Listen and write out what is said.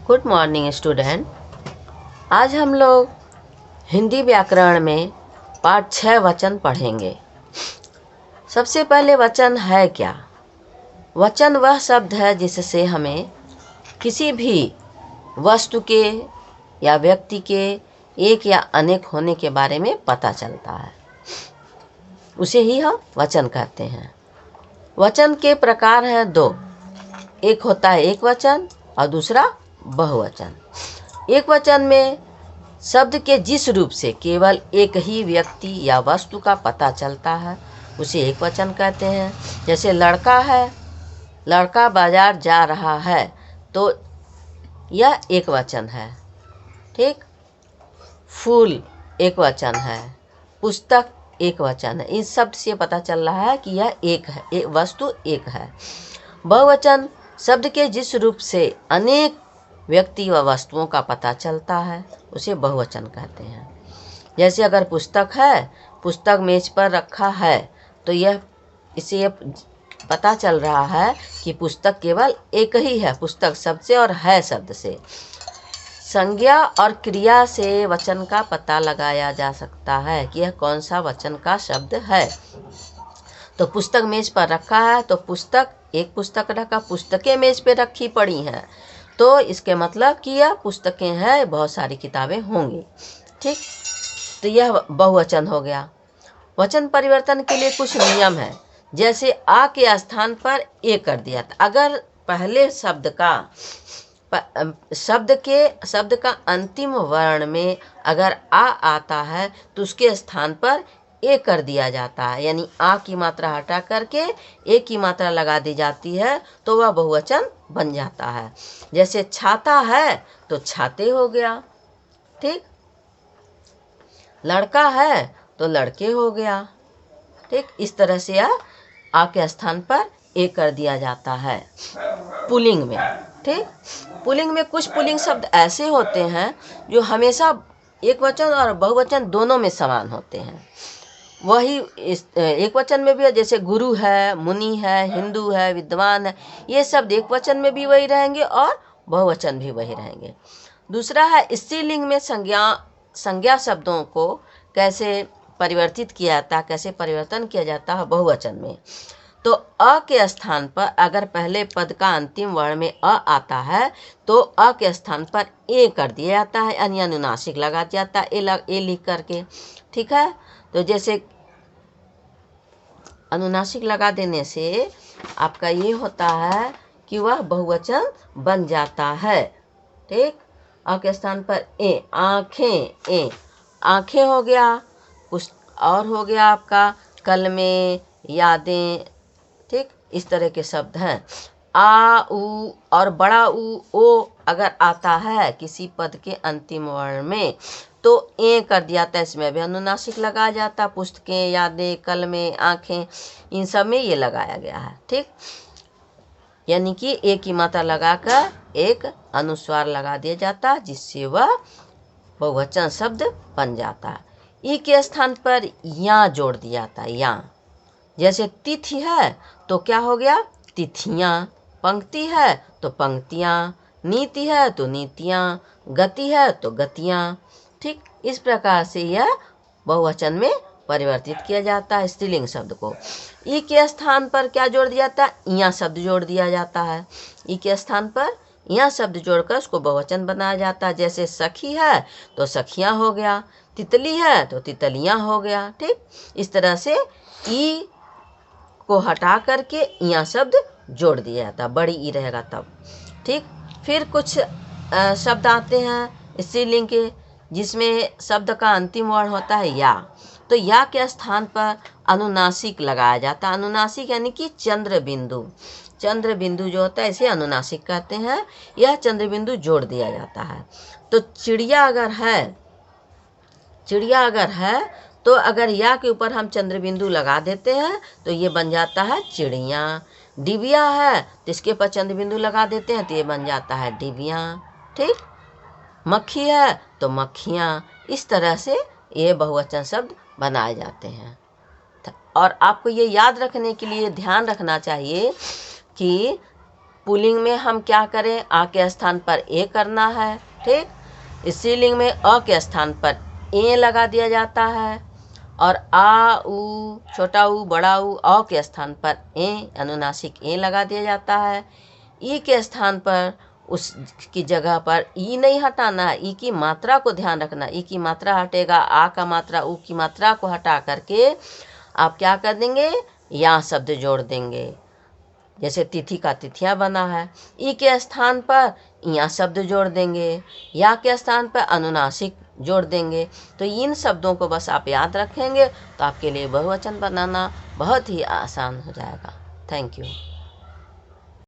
Good morning student. आज हम लोग हिंदी व्याकरण में पाठ 6 वचन पढ़ेंगे। सबसे पहले वचन है क्या? वचन वह शब्द है जिससे हमें किसी भी वस्तु के या व्यक्ति के एक या अनेक होने के बारे में पता चलता है, उसे ही हम वचन कहते हैं। वचन के प्रकार हैं दो। एक होता है एक वचन और दूसरा बहुवचन। एक वचन में शब्द के जिस रूप से केवल एक ही व्यक्ति या वस्तु का पता चलता है उसे एक वचन कहते हैं। जैसे लड़का है, लड़का बाजार जा रहा है, तो यह एक वचन है। ठीक। फूल एक वचन है, पुस्तक एक वचन है। इस शब्द से पता चल रहा है कि यह एक है, एक वस्तु एक है। बहुवचन शब्द के जिस रूप से अनेक व्यक्ति व वस्तुओं का पता चलता है उसे बहुवचन कहते हैं। जैसे अगर पुस्तक है, पुस्तक मेज पर रखा है, तो इससे पता चल रहा है कि पुस्तक केवल एक ही है, पुस्तक शब्द से और है शब्द से। संज्ञा और क्रिया से वचन का पता लगाया जा सकता है कि यह कौन सा वचन का शब्द है। तो पुस्तक मेज पर रखा है, तो पुस्तक एक पुस्तक रखा, पुस्तकें मेज पे रखी पड़ी हैं, तो इसके मतलब कि यह पुस्तकें हैं, बहुत सारी किताबें होंगी। ठीक। तो यह बहुवचन हो गया। वचन परिवर्तन के लिए कुछ नियम है। जैसे आ के स्थान पर ए कर दिया था। अगर पहले शब्द का अंतिम वर्ण में अगर आ आता है तो उसके स्थान पर ए कर दिया जाता है, यानी आ की मात्रा हटा करके ए की मात्रा लगा दी जाती है, तो वह बहुवचन बन जाता है। जैसे छाता है तो छाते हो गया। ठीक। लड़का है तो लड़के हो गया। ठीक। इस तरह से यह आ के स्थान पर ए कर दिया जाता है पुल्लिंग में। ठीक। पुल्लिंग में कुछ पुल्लिंग शब्द ऐसे होते हैं जो हमेशा एक वचन और बहुवचन दोनों में समान होते हैं। वही इस एक वचन में भी है। जैसे गुरु है, मुनि है, हिंदू है, विद्वान है, ये शब्द एक वचन में भी वही रहेंगे और बहुवचन भी वही रहेंगे। दूसरा है स्त्रीलिंग में संज्ञा शब्दों को कैसे परिवर्तित किया जाता, कैसे परिवर्तन किया जाता है बहुवचन में। तो अ के स्थान पर अगर पहले पद का अंतिम वर्ण में अ आता है तो अ के स्थान पर ए कर दिया जाता है, यानी अनुनासिक लगा दिया जाता है ए लिख करके। ठीक है। तो जैसे अनुनासिक लगा देने से आपका ये होता है कि वह बहुवचन बन जाता है। ठीक। अ के स्थान पर ए, आँखें, ए आँखें हो गया। कुछ और हो गया आपका कलमें, यादें। ठीक। इस तरह के शब्द हैं। आ, उ और बड़ा उ, ओ अगर आता है किसी पद के अंतिम वर्ण में तो ए कर दिया जाता है, इसमें भी अनुनासिक लगाया जाता। पुस्तकें, यादें, कलमें, आँखें, इन सब में ये लगाया गया है। ठीक। यानी कि ए की मात्रा लगाकर एक अनुस्वार लगा दिया जाता जिससे वह बहुवचन शब्द बन जाता है। ई के स्थान पर या जोड़ दिया जाता है, या। जैसे तिथि है तो क्या हो गया? तिथियाँ। पंक्ति है तो पंक्तियाँ। नीति है तो नीतियाँ। गति है तो गतियाँ। ठीक। इस प्रकार से यह बहुवचन में परिवर्तित किया जाता है स्त्रीलिंग शब्द को। ई के स्थान पर क्या जोड़ दिया जाता है? या शब्द जोड़ दिया जाता है। ई के स्थान पर या शब्द जोड़कर उसको बहुवचन बनाया जाता है। जैसे सखी है तो सखियाँ हो गया, तितली है तो तितलियाँ हो गया। ठीक। इस तरह से ई को हटा करके या शब्द जोड़ दिया जाता, बड़ी ई रहेगा तब। ठीक। फिर कुछ शब्द आते हैं स्त्रीलिंग के जिसमें शब्द का अंतिम वर्ण होता है या। तो या के स्थान पर अनुनासिक लगाया जाता है। अनुनासिक यानी कि चंद्र बिंदु। चंद्र बिंदु जो होता है इसे अनुनासिक कहते हैं। यह चंद्र बिंदु जोड़ दिया जाता है। तो चिड़िया अगर है तो अगर या के ऊपर हम चंद्र बिंदु लगा देते हैं तो ये बन जाता है चिड़िया। डिबिया है तो इसके ऊपर चंद्र बिंदु लगा देते हैं तो ये बन जाता है डिबिया। ठीक। मक्खी है तो मक्खियाँ। इस तरह से ये बहुवचन शब्द बनाए जाते हैं। और आपको ये याद रखने के लिए ध्यान रखना चाहिए कि पुल्लिंग में हम क्या करें, आ के स्थान पर ए करना है, ठीक। स्त्रीलिंग में अ के स्थान पर ए लगा दिया जाता है, और आ उ छोटा ऊ बड़ा ऊ अ के स्थान पर ए अनुनासिक ए लगा दिया जाता है। ई के स्थान पर उसकी जगह पर ई नहीं हटाना है, ई की मात्रा को ध्यान रखना। ई की मात्रा हटेगा, आ का मात्रा ऊ की मात्रा को हटा करके आप क्या कर देंगे, या शब्द जोड़ देंगे। जैसे तिथि का तिथियां बना है, ई के स्थान पर या शब्द जोड़ देंगे, या के स्थान पर अनुनासिक जोड़ देंगे। तो इन शब्दों को बस आप याद रखेंगे तो आपके लिए बहुवचन बनाना बहुत ही आसान हो जाएगा। Thank you.